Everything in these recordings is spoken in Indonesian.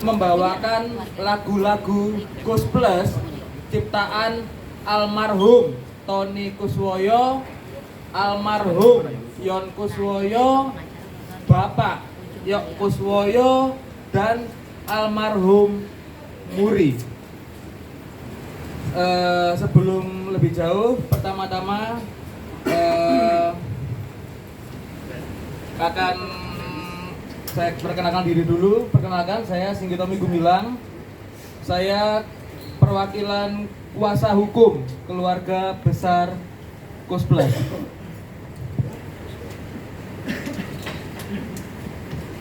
membawakan lagu-lagu Kus Plus ciptaan almarhum Tony Kuswoyo, almarhum Yon Kuswoyo, Bapak Yok Kuswoyo, dan almarhum Muri. Sebelum lebih jauh, pertama-tama akan saya perkenalkan diri dulu. Perkenalkan, saya Singgitomi Gumilang. Saya perwakilan kuasa hukum keluarga besar Kus Plus.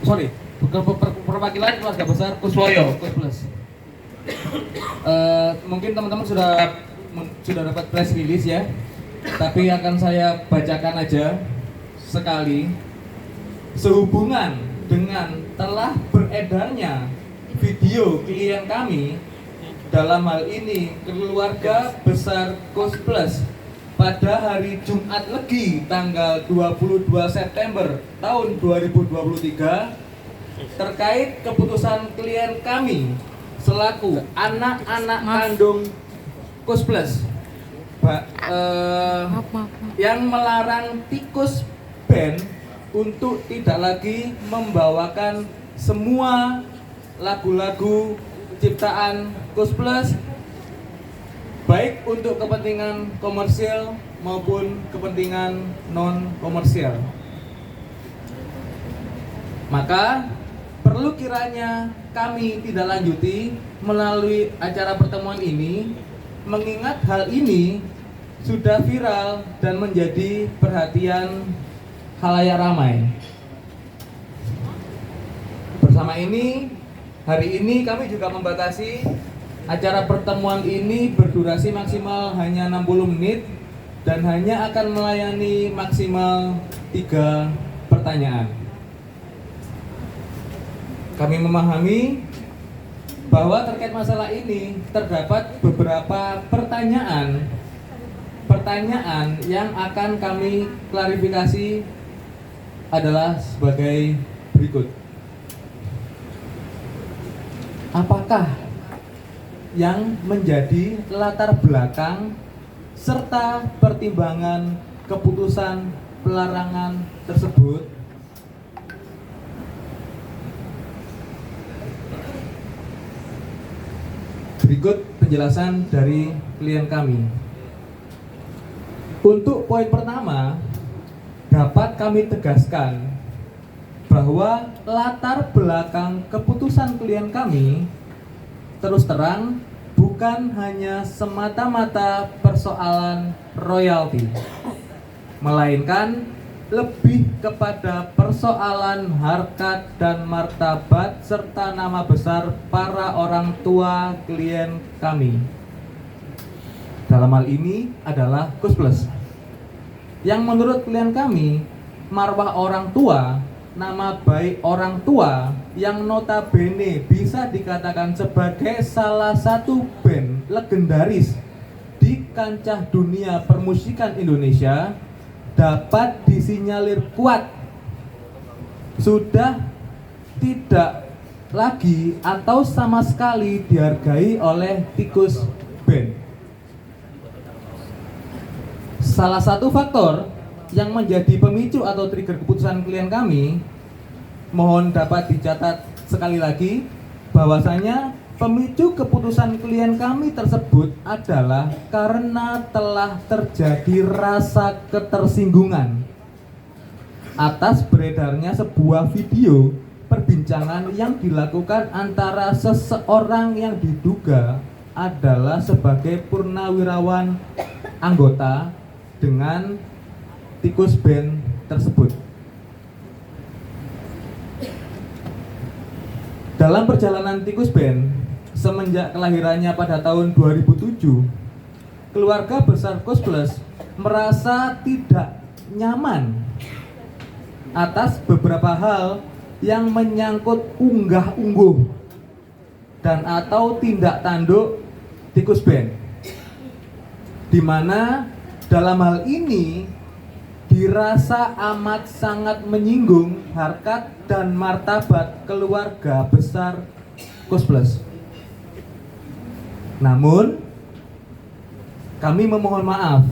Sorry, bukan perwakilan keluarga besar Kuswoyo, Kus Plus. Mungkin teman-teman sudah dapat press release ya, tapi akan saya bacakan aja sekali. Sehubungan dengan telah beredarnya video klien kami, dalam hal ini keluarga besar Kus Plus, pada hari Jumat Legi tanggal 22 September tahun 2023 terkait keputusan klien kami selaku anak-anak kandung Kus Plus yang melarang Tikus Band untuk tidak lagi membawakan semua lagu-lagu ciptaan Kus Plus, baik untuk kepentingan komersial maupun kepentingan non komersial. Maka perlu kiranya kami tidak lanjuti melalui acara pertemuan ini, mengingat hal ini sudah viral dan menjadi perhatian khalayak ramai. Bersama ini, hari ini kami juga membatasi acara pertemuan ini berdurasi maksimal hanya 60 menit dan hanya akan melayani maksimal 3 pertanyaan. Kami memahami bahwa terkait masalah ini terdapat beberapa pertanyaan yang akan kami klarifikasi adalah sebagai berikut. Apakah yang menjadi latar belakang serta pertimbangan keputusan pelarangan tersebut? Berikut penjelasan dari klien kami. Untuk poin pertama, dapat kami tegaskan bahwa latar belakang keputusan klien kami terus terang bukan hanya semata-mata persoalan royalti, melainkan lebih kepada persoalan harkat dan martabat serta nama besar para orang tua klien kami. Dalam hal ini adalah Kus Plus, yang menurut klien kami, marwah orang tua, nama baik orang tua yang notabene bisa dikatakan sebagai salah satu band legendaris di kancah dunia permusikan Indonesia, dapat disinyalir kuat sudah tidak lagi atau sama sekali dihargai oleh Tikus Band. Salah satu faktor yang menjadi pemicu atau trigger keputusan klien kami, mohon dapat dicatat sekali lagi bahwasanya pemicu keputusan klien kami tersebut adalah karena telah terjadi rasa ketersinggungan atas beredarnya sebuah video perbincangan yang dilakukan antara seseorang yang diduga adalah sebagai purnawirawan anggota dengan Tikus Band tersebut. Dalam perjalanan Tikus Band semenjak kelahirannya pada tahun 2007, keluarga besar Kus Plus merasa tidak nyaman atas beberapa hal yang menyangkut unggah-ungguh dan atau tindak tanduk Tikus Band, di mana dalam hal ini dirasa amat sangat menyinggung harkat dan martabat keluarga besar Kus Plus. Namun kami memohon maaf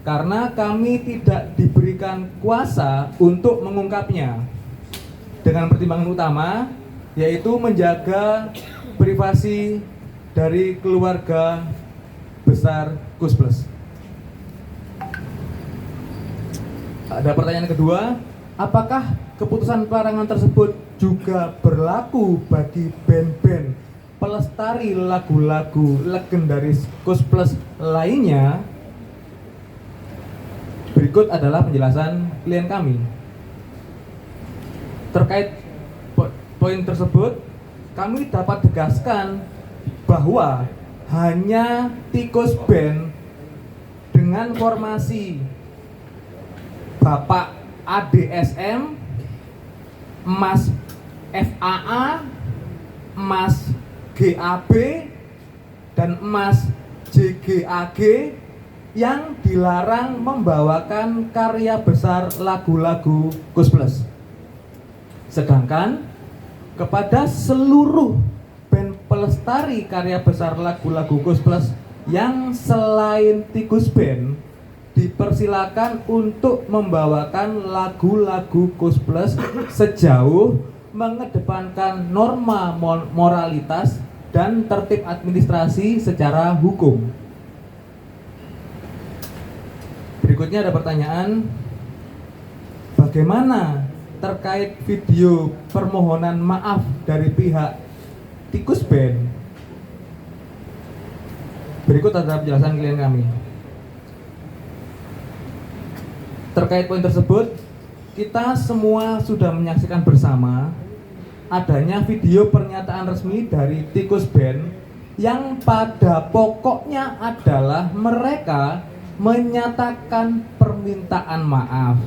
karena kami tidak diberikan kuasa untuk mengungkapnya dengan pertimbangan utama yaitu menjaga privasi dari keluarga besar Kus Plus. Ada pertanyaan kedua, apakah keputusan pelarangan tersebut juga berlaku bagi band-band pelestari lagu-lagu legendaris Kus Plus lainnya? Berikut adalah penjelasan klien kami. Terkait poin tersebut, kami dapat tegaskan bahwa hanya Tikus Band dengan formasi Bapak ADSM, Mas FAA, Mas GAB, dan Mas JGAG yang dilarang membawakan karya besar lagu-lagu Kus Plus. Sedangkan kepada seluruh band pelestari karya besar lagu-lagu Kus Plus yang selain Tikus Band dipersilakan untuk membawakan lagu-lagu Kus Plus sejauh mengedepankan norma moralitas dan tertib administrasi secara hukum. Berikutnya ada pertanyaan, bagaimana terkait video permohonan maaf dari pihak Tikus Band? Berikut adalah penjelasan klien kami. Terkait poin tersebut, kita semua sudah menyaksikan bersama adanya video pernyataan resmi dari Tikus Band yang pada pokoknya adalah mereka menyatakan permintaan maaf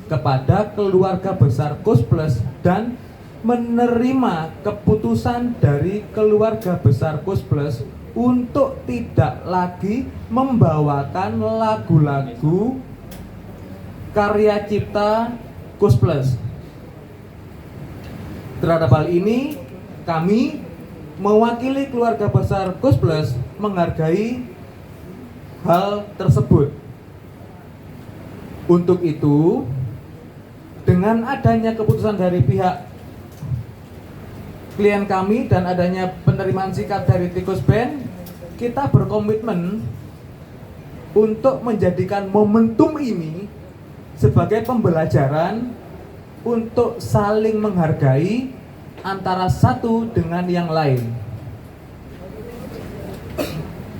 kepada keluarga besar Kus Plus dan menerima keputusan dari keluarga besar Kus Plus untuk tidak lagi membawakan lagu-lagu karya cipta Kus Plus. Terhadap hal ini, kami mewakili keluarga besar Kus Plus menghargai hal tersebut. Untuk itu, dengan adanya keputusan dari pihak klien kami dan adanya penerimaan sikap dari Tikus Band, kita berkomitmen untuk menjadikan momentum ini sebagai pembelajaran untuk saling menghargai antara satu dengan yang lain.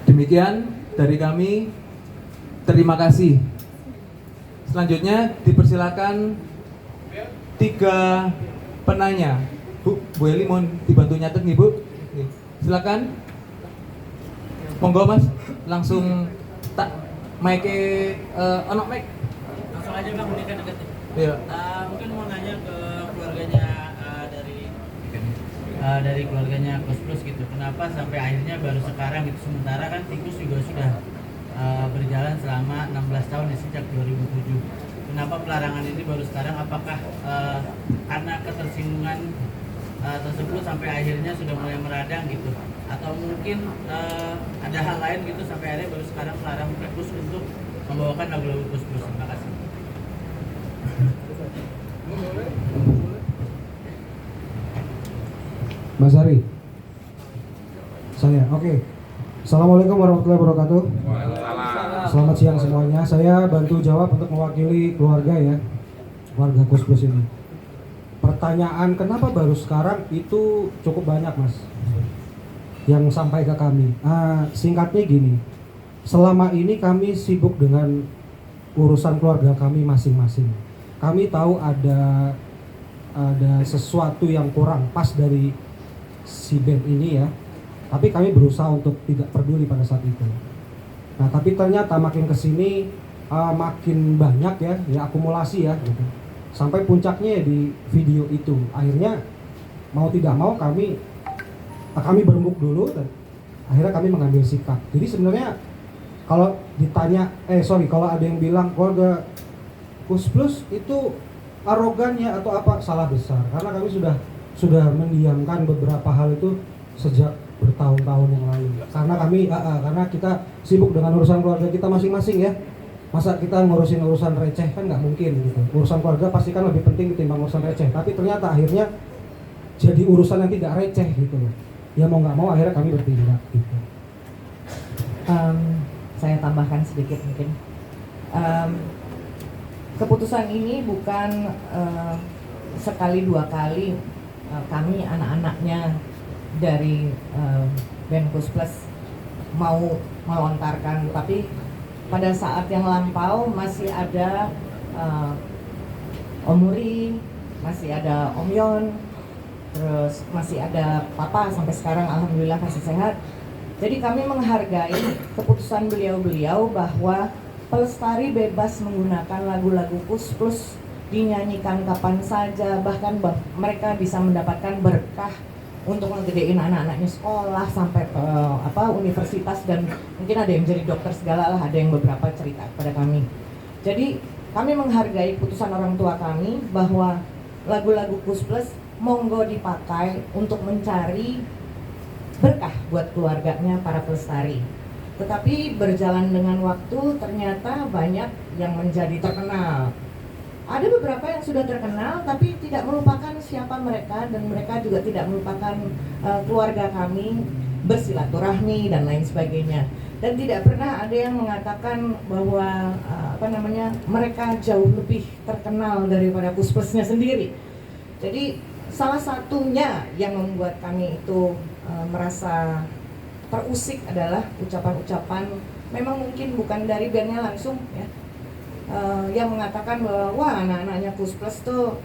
Demikian dari kami, terima kasih. Selanjutnya dipersilakan 3 penanya. Bu Eli mohon dibantu nyatet nih Bu. Silakan. Monggo Mas, langsung tak mic ono mic. Langsung aja Bang, ini kan dekat. Iya. Mungkin mau nanya ke keluarganya dari keluarganya Kus Plus gitu. Kenapa sampai akhirnya baru sekarang gitu, sementara kan Tikus juga sudah berjalan selama 16 tahun ya, sejak 2007. Kenapa pelarangan ini baru sekarang? Apakah karena ketersinggungan tersebut sampai akhirnya sudah mulai meradang gitu? Atau mungkin ada hal lain gitu sampai akhirnya baru sekarang melarang Tikus untuk membawakan lagu-lagu Kus Plus? Terima kasih. Mas Ari, saya, oke. Assalamualaikum warahmatullahi wabarakatuh. Selamat siang semuanya. Saya bantu jawab untuk mewakili keluarga ya, keluarga Kus Plus ini. Pertanyaan kenapa baru sekarang itu cukup banyak Mas, yang sampai ke kami. Singkatnya gini, selama ini kami sibuk dengan urusan keluarga kami masing-masing. Kami tahu ada sesuatu yang kurang pas dari si band ini ya, tapi kami berusaha untuk tidak peduli pada saat itu. Nah tapi ternyata makin kesini makin banyak ya akumulasi ya gitu. Sampai puncaknya ya di video itu, akhirnya mau tidak mau kami berembuk dulu dan akhirnya kami mengambil sikap. Jadi sebenarnya kalau ditanya, kalau ada yang bilang keluarga Kus Plus itu arogan ya atau apa, salah besar. Karena kami sudah mendiamkan beberapa hal itu sejak bertahun-tahun yang lalu. Karena kita sibuk dengan urusan keluarga kita masing-masing ya. Masa kita ngurusin urusan receh kan nggak mungkin gitu. Urusan keluarga pasti kan lebih penting ketimbang urusan receh. Tapi ternyata akhirnya jadi urusan yang tidak receh gitu loh. Ya mau nggak mau akhirnya kami bertindak gitu. Saya tambahkan sedikit mungkin. Keputusan ini bukan sekali dua kali kami anak-anaknya dari Benkus Plus mau melontarkan, tapi pada saat yang lampau masih ada Om Muri, masih ada Om Yon, terus masih ada Papa sampai sekarang alhamdulillah masih sehat. Jadi kami menghargai keputusan beliau-beliau bahwa Pelestari bebas menggunakan lagu-lagu Kus Plus, dinyanyikan kapan saja, bahkan mereka bisa mendapatkan berkah untuk ngegedein anak-anaknya sekolah sampai ke universitas, dan mungkin ada yang jadi dokter segala lah, ada yang beberapa cerita pada kami. Jadi kami menghargai putusan orang tua kami bahwa lagu-lagu Kus Plus monggo dipakai untuk mencari berkah buat keluarganya para pelestari. Tetapi berjalan dengan waktu ternyata banyak yang menjadi terkenal. Ada beberapa yang sudah terkenal tapi tidak melupakan siapa mereka, dan mereka juga tidak melupakan keluarga kami, bersilaturahmi dan lain sebagainya. Dan tidak pernah ada yang mengatakan bahwa mereka jauh lebih terkenal daripada Kus Plusnya sendiri. Jadi salah satunya yang membuat kami itu merasa terusik adalah ucapan-ucapan, memang mungkin bukan dari bandnya langsung ya, yang mengatakan bahwa wah anak-anaknya Kus Plus tuh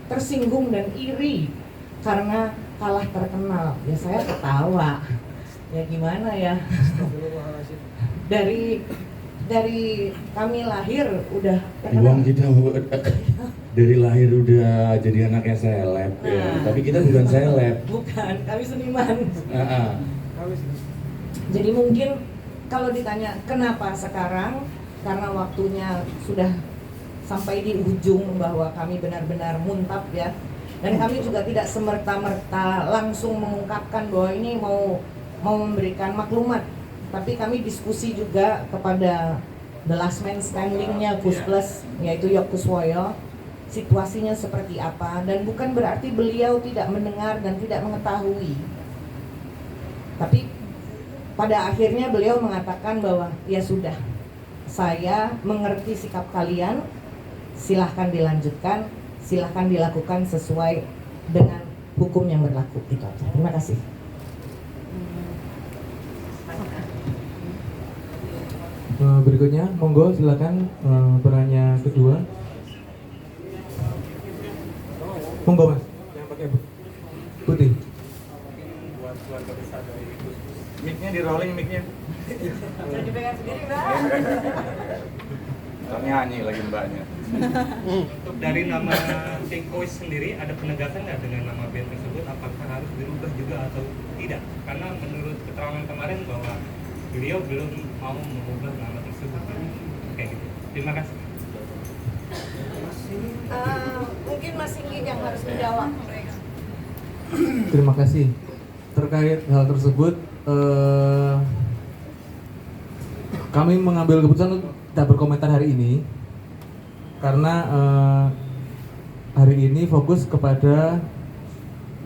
tersinggung dan iri karena kalah terkenal. Ya saya ketawa, ya gimana ya. dari kami lahir udah terkenal. Uang kita dari lahir udah jadi anaknya seleb ya. Tapi kita bukan seleb. Bukan, kami seniman. Jadi mungkin kalau ditanya kenapa sekarang, karena waktunya sudah sampai di ujung bahwa kami benar-benar muntap ya. Dan kami juga tidak semerta-merta langsung mengungkapkan bahwa ini mau memberikan maklumat. Tapi kami diskusi juga kepada the last man standing-nya Kus Plus, yaitu Yok Kuswoyo, situasinya seperti apa. Dan bukan berarti beliau tidak mendengar dan tidak mengetahui. Tapi pada akhirnya beliau mengatakan bahwa ya sudah, saya mengerti sikap kalian, silahkan dilanjutkan, silahkan dilakukan sesuai dengan hukum yang berlaku. Itu aja. Terima kasih. Berikutnya, monggo silakan penanya kedua. Monggo mas, yang pakai putih. Buat keluarga besar dari Kus. Mic-nya di rolling mic-nya. Jadi pegang sendiri, Mbak. Nyanyi lagi mbaknya. Untuk dari nama Think Voice sendiri, ada penegasan nggak dengan nama band tersebut? Apakah harus dirubah juga atau tidak? Karena menurut keterangan kemarin bahwa beliau belum mau mengubah nama tersebut. Kayak gitu. Terima kasih. Mungkin Mas Singgi yang harus menjawab. Terima kasih. Terkait hal tersebut, kami mengambil keputusan untuk tidak berkomentar hari ini karena hari ini fokus kepada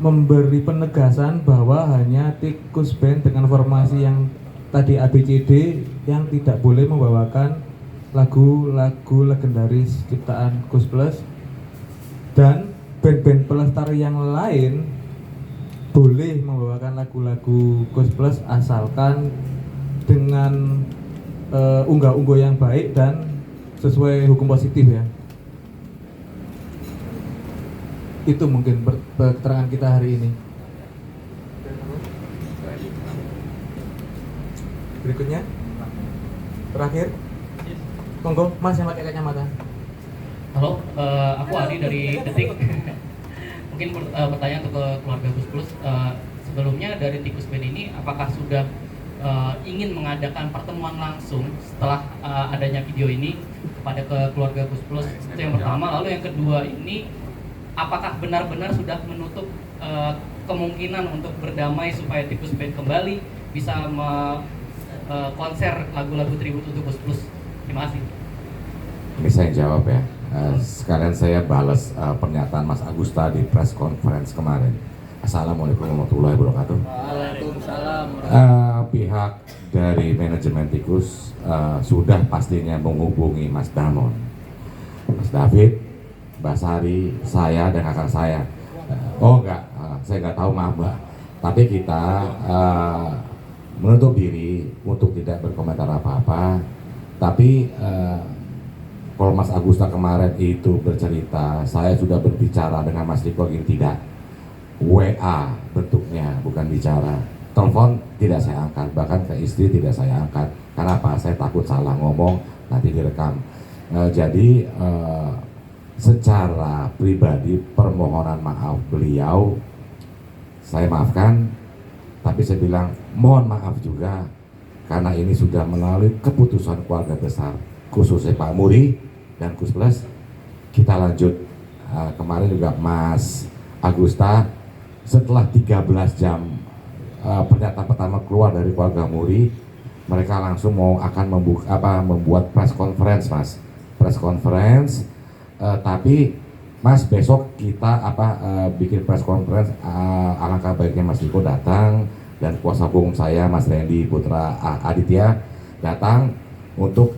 memberi penegasan bahwa hanya Tikus Band dengan formasi yang tadi ABCD yang tidak boleh membawakan lagu-lagu legendaris ciptaan Kus Plus, dan band-band pelestari yang lain boleh membawakan lagu-lagu Kus Plus asalkan dengan unggah-ungguh yang baik dan sesuai hukum positif ya. Itu mungkin keterangan kita hari ini. Berikutnya, terakhir, monggo Mas yang pakai kacamata. Halo, aku Adi dari Detik. Mungkin pertanyaan untuk ke keluarga Kus Plus. Sebelumnya dari Tikus Band ini, apakah sudah ingin mengadakan pertemuan langsung setelah adanya video ini pada ke keluarga Kus Plus? Itu yang pertama. Lalu yang kedua ini, apakah benar-benar sudah menutup kemungkinan untuk berdamai supaya Tikus Band kembali bisa konser lagu-lagu tribut untuk Gus Plus? Terima kasih. Ini saya jawab ya. Sekalian saya balas pernyataan Mas Agusta di press conference kemarin. Assalamualaikum warahmatullahi wabarakatuh. Waalaikumsalam. Pihak dari manajemen Tikus sudah pastinya menghubungi Mas Damon, Mas David, Mbak Sari, saya dan kakak saya. Oh enggak, saya nggak tahu, maaf Mbak. Tapi kita menutup diri untuk tidak berkomentar apa-apa. Tapi kalau Mas Agusta kemarin itu bercerita, saya sudah berbicara dengan Mas Riko ini tidak. WA bentuknya, bukan bicara. Telepon tidak saya angkat, bahkan ke istri tidak saya angkat. Kenapa? Saya takut salah ngomong, nanti direkam. Jadi secara pribadi permohonan maaf beliau saya maafkan, tapi saya bilang mohon maaf juga karena ini sudah melalui keputusan keluarga besar, khususnya Pak Muri dan Gus Plus. Kita lanjut. Kemarin juga Mas Agusta setelah 13 jam pernyataan pertama keluar dari keluarga Muri, mereka langsung akan membuat press conference, Mas. Press conference, tapi Mas besok kita bikin press conference. Alangkah baiknya Mas Riko datang dan kuasa hukum saya Mas Randy Putra Aditya datang untuk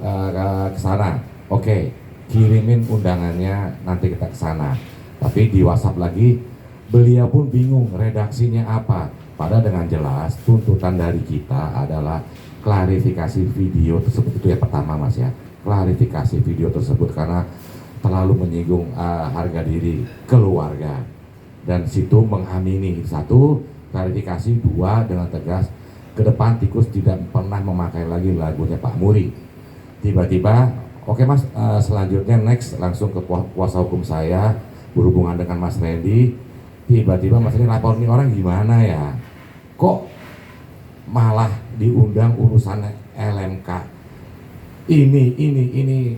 ke sana. Oke, kirimin undangannya, nanti kita ke sana. Tapi di WhatsApp lagi beliau pun bingung redaksinya apa. Padahal dengan jelas tuntutan dari kita adalah klarifikasi video tersebut. Itu yang pertama Mas ya, klarifikasi video tersebut karena terlalu menyinggung harga diri keluarga. Dan situ mengamini, satu, klarifikasi, dua, dengan tegas ke depan Tikus tidak pernah memakai lagi lagunya Pak Muri. Tiba-tiba, oke Mas, selanjutnya next langsung ke kuasa hukum saya berhubungan dengan Mas Randy. Tiba-tiba Mas ini lapor nih orang gimana ya, kok malah diundang urusan LMK ini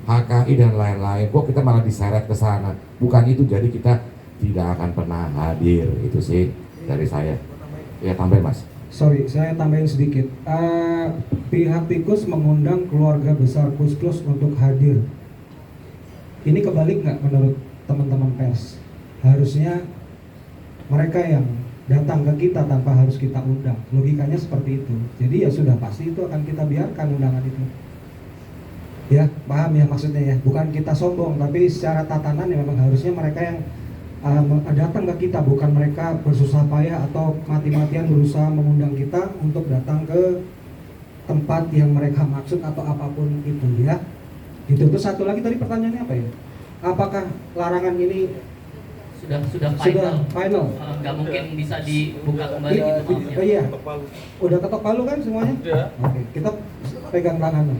HKI dan lain-lain, kok kita malah diseret ke sana. Bukan itu, jadi kita tidak akan pernah hadir. Itu sih dari saya. Ya tambahin Mas. Sorry, saya tambahin sedikit. Pihak Tikus mengundang keluarga besar Gus Plus untuk hadir. Ini kebalik nggak menurut teman-teman pers? Harusnya mereka yang datang ke kita tanpa harus kita undang. Logikanya seperti itu. Jadi ya sudah pasti itu akan kita biarkan undangan itu. Ya, paham ya maksudnya ya. Bukan kita sombong, tapi secara tatanan ya memang harusnya mereka yang datang ke kita, bukan mereka bersusah payah atau mati-matian berusaha mengundang kita untuk datang ke tempat yang mereka maksud atau apapun itu ya. Itu. Terus satu lagi tadi pertanyaannya apa ya? Apakah larangan ini sudah final? Nggak mungkin bisa dibuka kembali gitu maksudnya. Iya. Udah ketok palu kan semuanya? Udah. Oke, kita pegang tangan.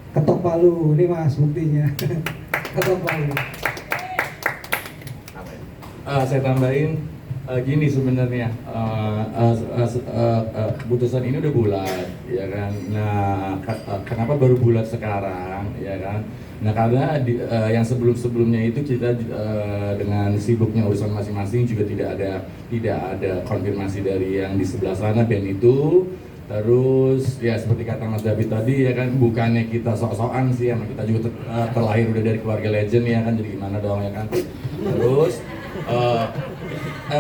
Ketok palu, ini Mas buktinya. Ketok palu. Saya tambahin gini sebenarnya, putusan ini udah bulat, ya kan. Nah, kenapa baru bulat sekarang, ya kan? Nah, karena yang sebelumnya itu kita dengan sibuknya urusan masing-masing juga tidak ada konfirmasi dari yang di sebelah sana band itu. Terus ya seperti kata Mas David tadi ya kan, bukannya kita sok-sokan sih, emang kita juga terlahir udah dari keluarga legend ya kan, jadi gimana dong ya kan. Terus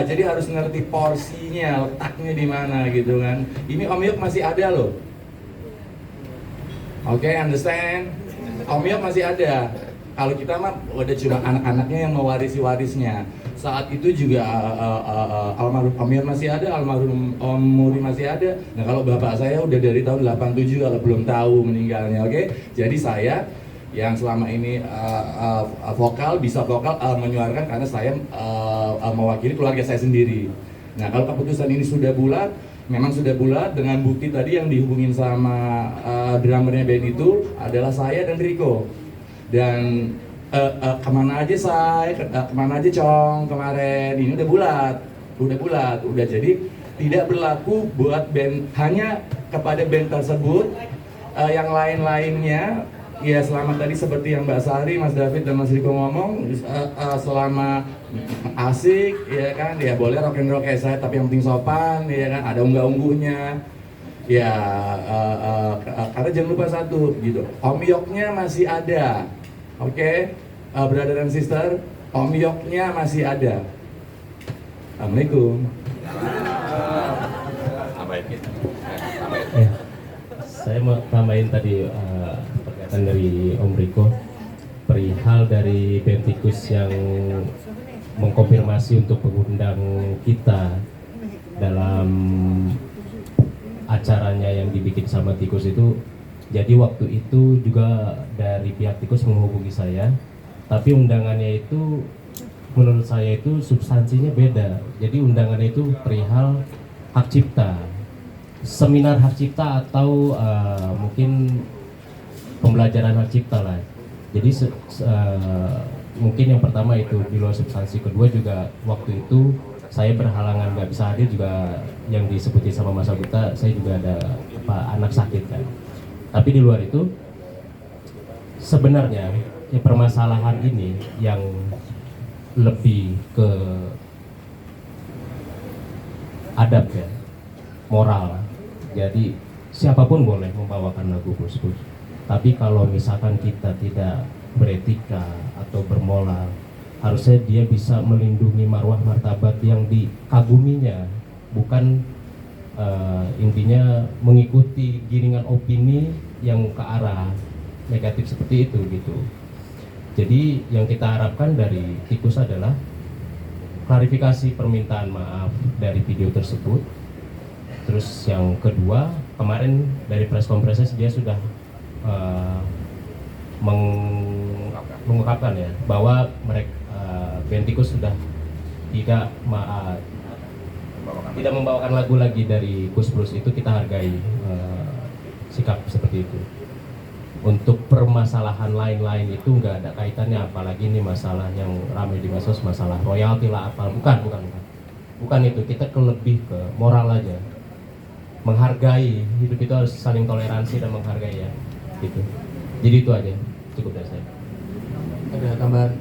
jadi harus ngerti porsinya, letaknya di mana gitu kan. Ini Om Yok masih ada loh. Oke, understand? Om Yok masih ada. Kalau kita mah udah cuma anak-anaknya yang mewarisi warisnya. Saat itu juga almarhum Om Yok masih ada, almarhum Om Muri masih ada. Nah kalau bapak saya udah dari tahun 87 kalau belum tahu meninggalnya, oke? Jadi saya yang selama ini bisa vokal menyuarakan karena saya mewakili keluarga saya sendiri. Nah kalau keputusan ini sudah bulat, memang sudah bulat dengan bukti tadi yang dihubungin sama drummernya band itu adalah saya dan Riko. Dan kemana aja kemana aja Cong kemarin, ini udah bulat, udah jadi tidak berlaku buat band, hanya kepada band tersebut. Yang lain-lainnya ya selama tadi seperti yang Mbak Sari, Mas David dan Mas Riko ngomong, selama asik ya kan, ya boleh rock and roll kayak saya tapi yang penting sopan ya kan, ada unggah-ungguhnya. Ya karena jangan lupa satu gitu, omyoknya masih ada. Oke, brother and sister, omyoknya masih ada. Assalamualaikum. Saya mau tambahin tadi perkataan dari Om Riko perihal dari Bentikus yang mengkonfirmasi untuk mengundang kita dalam acaranya yang dibikin sama Tikus itu. Jadi waktu itu juga dari pihak Tikus menghubungi saya, tapi undangannya itu menurut saya itu substansinya beda. Jadi undangannya itu perihal hak cipta, seminar hak cipta atau mungkin pembelajaran hak cipta lah. Jadi mungkin yang pertama itu di luar substansi. Kedua juga waktu itu saya berhalangan nggak bisa hadir, juga yang disebutin sama Mas Agutta, saya juga ada anak sakit kan. Tapi di luar itu sebenarnya ya, permasalahan ini yang lebih ke adab ya, moral. Jadi siapapun boleh membawakan lagu Gus-Gus, tapi kalau misalkan kita tidak beretika atau bermoral, harusnya dia bisa melindungi marwah martabat yang dikaguminya, bukan intinya mengikuti giringan opini yang ke arah negatif seperti itu gitu. Jadi yang kita harapkan dari Tikus adalah klarifikasi permintaan maaf dari video tersebut. Terus yang kedua, kemarin dari press conference dia sudah mengungkapkan ya bahwa mereka Bentikus sudah tidak membawakan lagu lagi dari Gus Plus. Itu kita hargai sikap seperti itu. Untuk permasalahan lain-lain itu nggak ada kaitannya, apalagi ini masalah yang ramai di medsos, masalah royalti lah apa, bukan itu. Kita lebih ke moral aja, menghargai. Hidup itu harus saling toleransi dan menghargai ya gitu. Jadi itu aja, cukup dari saya. Ada tambahan?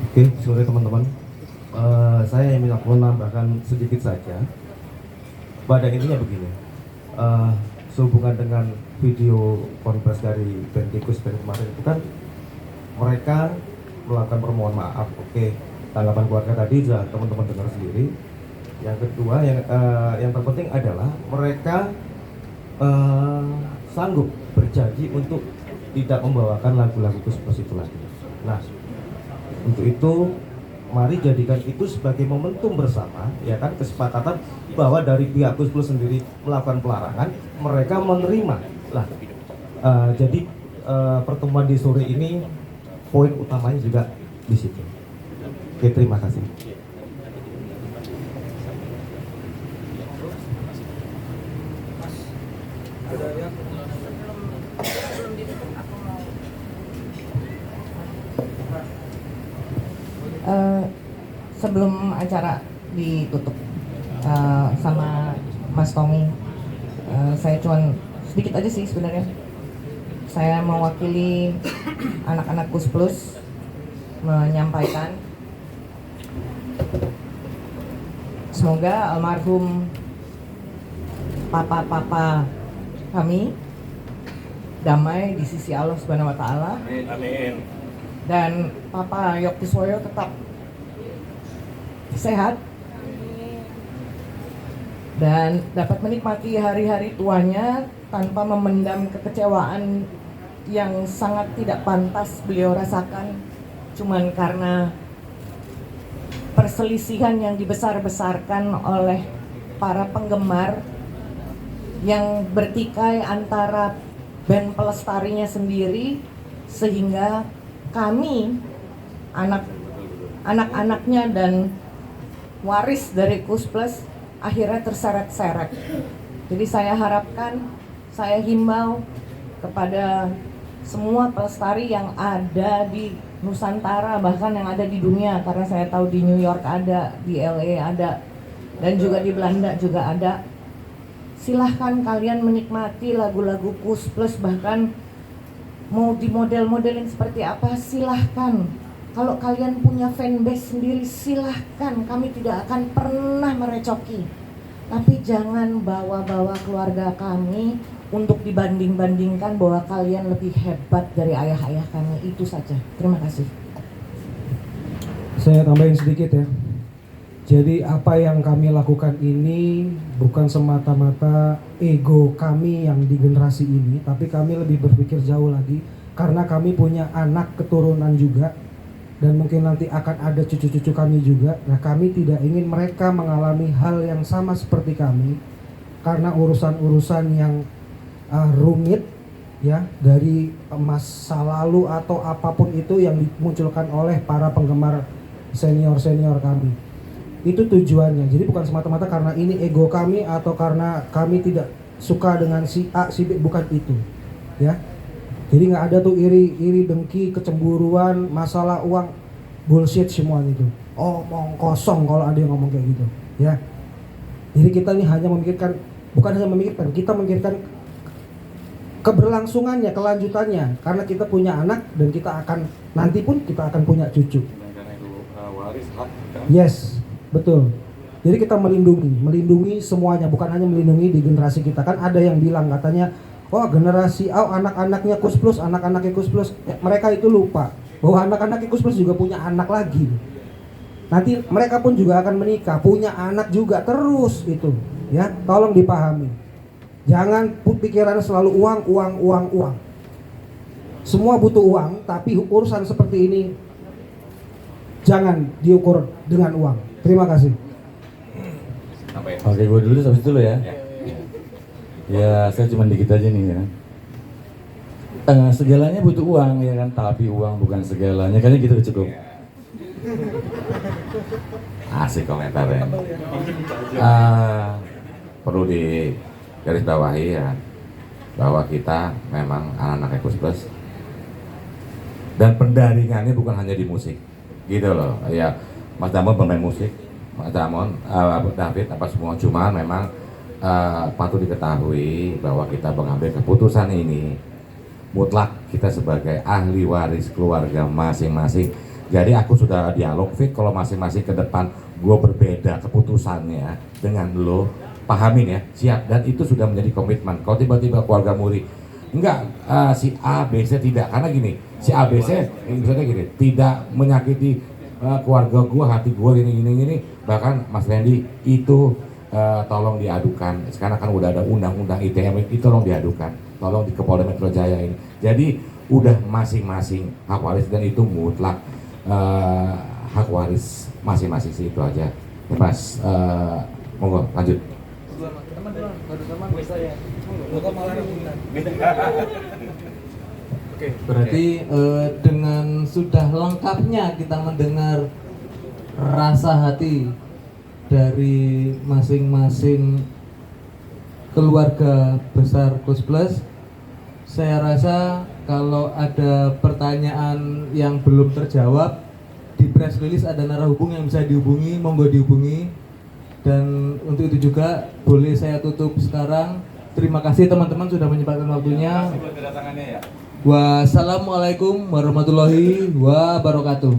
Oke, sore teman-teman. Saya ingin menambahkan sedikit saja. Pada intinya begini, sehubungan dengan video konferensi dari Bentikus dari kemarin itu kan mereka melakukan permohonan maaf. Oke, tanggapan keluarga tadi sudah teman-teman dengar sendiri. Yang kedua, yang terpenting adalah mereka sanggup berjanji untuk tidak membawakan lagu-lagu Gus Plus itu lagi. Nah, untuk itu mari jadikan itu sebagai momentum bersama, ya kan, kesepakatan bahwa dari pihak Gus Plus sendiri melakukan pelarangan, mereka menerima lah. Jadi pertemuan di sore ini poin utamanya juga di situ. Oke, terima kasih. Sebelum acara ditutup sama Mas Tommy, saya cuman sedikit aja sih sebenarnya. Saya mewakili anak-anak Gus Plus menyampaikan semoga almarhum papa-papa kami damai di sisi Allah Subhanahu wa taala. Amin. Dan Papa Yoktiswoyo tetap sehat dan dapat menikmati hari-hari tuanya tanpa memendam kekecewaan yang sangat tidak pantas beliau rasakan cuman karena perselisihan yang dibesar-besarkan oleh para penggemar yang bertikai antara band pelestarinya sendiri, sehingga kami anak-anaknya dan waris dari Gus Plus akhirnya terseret-seret. Jadi saya harapkan, saya himbau kepada semua pelestari yang ada di Nusantara, bahkan yang ada di dunia, karena saya tahu di New York ada, di LA ada, dan juga di Belanda juga ada. silahkan kalian menikmati lagu-lagu Kus Plus, bahkan mau di model-modelin seperti apa silahkan. Kalau kalian punya fanbase sendiri silahkan, kami tidak akan pernah merecoki. Tapi jangan bawa-bawa keluarga kami untuk dibanding-bandingkan bahwa kalian lebih hebat dari ayah-ayah kami. Itu saja. Terima kasih. Saya tambahin sedikit ya. Jadi apa yang kami lakukan ini bukan semata-mata ego kami yang di generasi ini, tapi kami lebih berpikir jauh lagi karena kami punya anak keturunan juga dan mungkin nanti akan ada cucu-cucu kami juga. Nah, kami tidak ingin mereka mengalami hal yang sama seperti kami karena urusan-urusan yang rumit ya, dari masa lalu atau apapun itu yang dimunculkan oleh para penggemar senior-senior kami. Itu tujuannya. Jadi bukan semata-mata karena ini ego kami atau karena kami tidak suka dengan si A, si B, bukan itu. Ya. Jadi nggak ada tuh iri dengki, kecemburuan, masalah uang, bullshit semua itu. Omong kosong kalau ada yang ngomong kayak gitu. Ya. Jadi kita ini hanya memikirkan, bukan hanya memikirkan, kita memikirkan keberlangsungannya, kelanjutannya. Karena kita punya anak dan kita akan nanti pun kita akan punya cucu. Yes, betul. Jadi kita melindungi semuanya, bukan hanya melindungi di generasi kita. Kan ada yang bilang katanya, oh generasi anak-anaknya Kus Plus, anak-anaknya Kus Plus. Mereka itu lupa bahwa anak-anaknya Kus Plus juga punya anak lagi. Nanti mereka pun juga akan menikah, punya anak juga terus itu. Ya, tolong dipahami. Jangan pikiran selalu uang. Semua butuh uang, tapi urusan seperti ini jangan diukur dengan uang. Terima kasih. Oke, gue dulu sampai dulu ya. Ya, saya cuma dikit aja nih ya. Segalanya butuh uang ya kan, tapi uang bukan segalanya. Kayaknya gitu cukup. Asik komentarnya. Perlu di garis bawahi ya, bahwa kita memang anak-anak Kus Plus dan pendaringannya bukan hanya di musik gitu loh ya. Mas Damon bermain musik, Mas Damon, David apa semua, cuman memang patut diketahui bahwa kita mengambil keputusan ini mutlak kita sebagai ahli waris keluarga masing-masing. Jadi aku sudah dialog fit, kalau masing-masing ke depan gue berbeda keputusannya dengan lo, pahamin ya, siap, dan itu sudah menjadi komitmen. Kalau tiba-tiba keluarga Muri enggak, si A, B, C tidak, karena gini, si A, B, C misalnya gini, tidak menyakiti keluarga gua, hati gua gini, bahkan Mas Randy itu tolong diadukan. Sekarang kan udah ada undang-undang ITE, itu tolong diadukan, tolong di Polda Metro Jaya ini. Jadi udah masing-masing hak waris dan itu mutlak hak waris masing-masing sih, itu aja ya, Mas. Monggo lanjut. Oke, berarti dengan sudah lengkapnya kita mendengar rasa hati dari masing-masing keluarga besar Kus Plus, saya rasa kalau ada pertanyaan yang belum terjawab, di press release ada narahubung yang bisa dihubungi, monggo dihubungi. Dan untuk itu juga boleh saya tutup sekarang. Terima kasih teman-teman sudah menyempatkan waktunya. Wassalamualaikum warahmatullahi wabarakatuh.